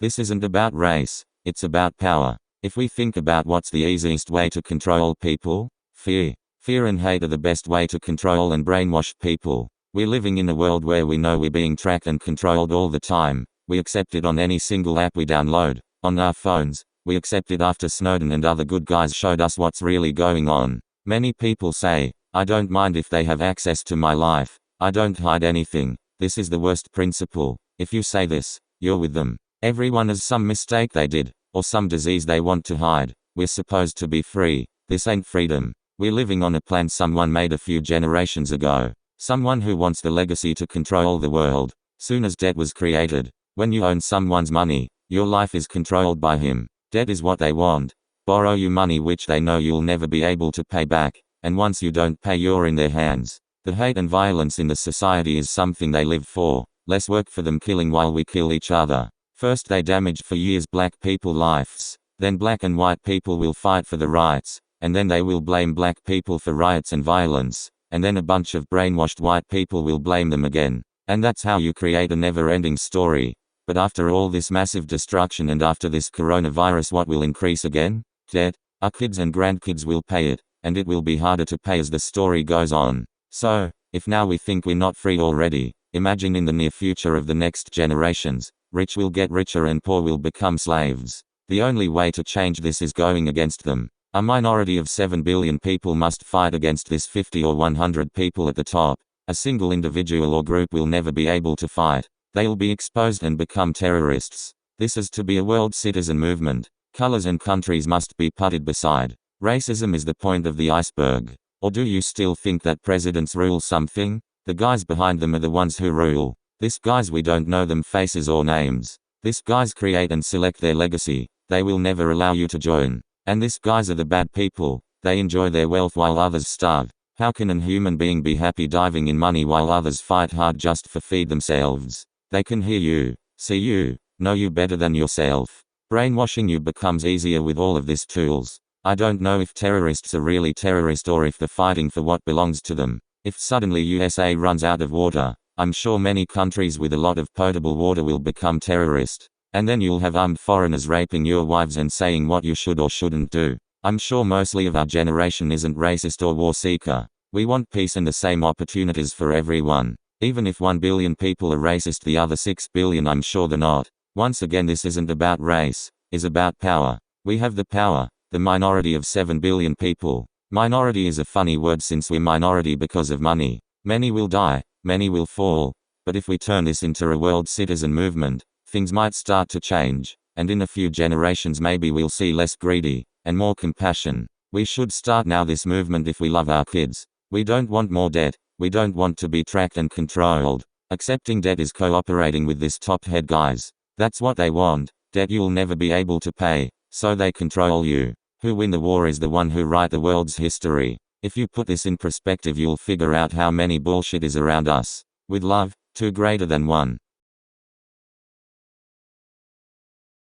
This isn't about race, it's about power. If we think about what's the easiest way to control people, fear. Fear and hate are the best way to control and brainwash people. We're living in a world where we know we're being tracked and controlled all the time. We accept it on any single app we download, on our phones. We accept it after Snowden and other good guys showed us what's really going on. Many people say, I don't mind if they have access to my life. I don't hide anything. This is the worst principle. If you say this, you're with them. Everyone has some mistake they did, or some disease they want to hide. We're supposed to be free. This ain't freedom. We're living on a plan someone made a few generations ago. Someone who wants the legacy to control the world. Soon as debt was created. When you own someone's money, your life is controlled by him. Debt is what they want. Borrow you money which they know you'll never be able to pay back, and once you don't pay you're in their hands. The hate and violence in the society is something they live for. Less work for them killing while we kill each other. First they damaged for years black people's lives. Then black and white people will fight for the rights, and then they will blame black people for riots and violence, and then a bunch of brainwashed white people will blame them again. And that's how you create a never-ending story. But after all this massive destruction and after this coronavirus, what will increase again? Debt. Our kids and grandkids will pay it, and it will be harder to pay as the story goes on. So, if now we think we're not free already, imagine in the near future of the next generations, rich will get richer and poor will become slaves. The only way to change this is going against them. A minority of 7 billion people must fight against this 50 or 100 people at the top. A single individual or group will never be able to fight. They'll be exposed and become terrorists. This is to be a world citizen movement. Colors and countries must be putted beside. Racism is the point of the iceberg. Or do you still think that presidents rule something? The guys behind them are the ones who rule. These guys, we don't know them faces or names. These guys create and select their legacy. They will never allow you to join. And these guys are the bad people. They enjoy their wealth while others starve. How can a human being be happy diving in money while others fight hard just for feed themselves? They can hear you, see you, know you better than yourself. Brainwashing you becomes easier with all of these tools. I don't know if terrorists are really terrorists or if they're fighting for what belongs to them. If suddenly USA runs out of water, I'm sure many countries with a lot of potable water will become terrorist. And then you'll have armed foreigners raping your wives and saying what you should or shouldn't do. I'm sure mostly of our generation isn't racist or war seeker. We want peace and the same opportunities for everyone. Even if 1 billion people are racist, the other 6 billion I'm sure they're not. Once again, this isn't about race, it's about power. We have the power, the minority of 7 billion people. Minority is a funny word since we're minority because of money. Many will die, many will fall. But if we turn this into a world citizen movement, things might start to change. And in a few generations maybe we'll see less greedy, and more compassion. We should start now this movement if we love our kids. We don't want more debt. We don't want to be tracked and controlled. Accepting debt is cooperating with these top head guys. That's what they want. Debt you'll never be able to pay, so they control you. Who win the war is the one who write the world's history. If you put this in perspective, you'll figure out how many bullshit is around us. With love, 2 greater than 1.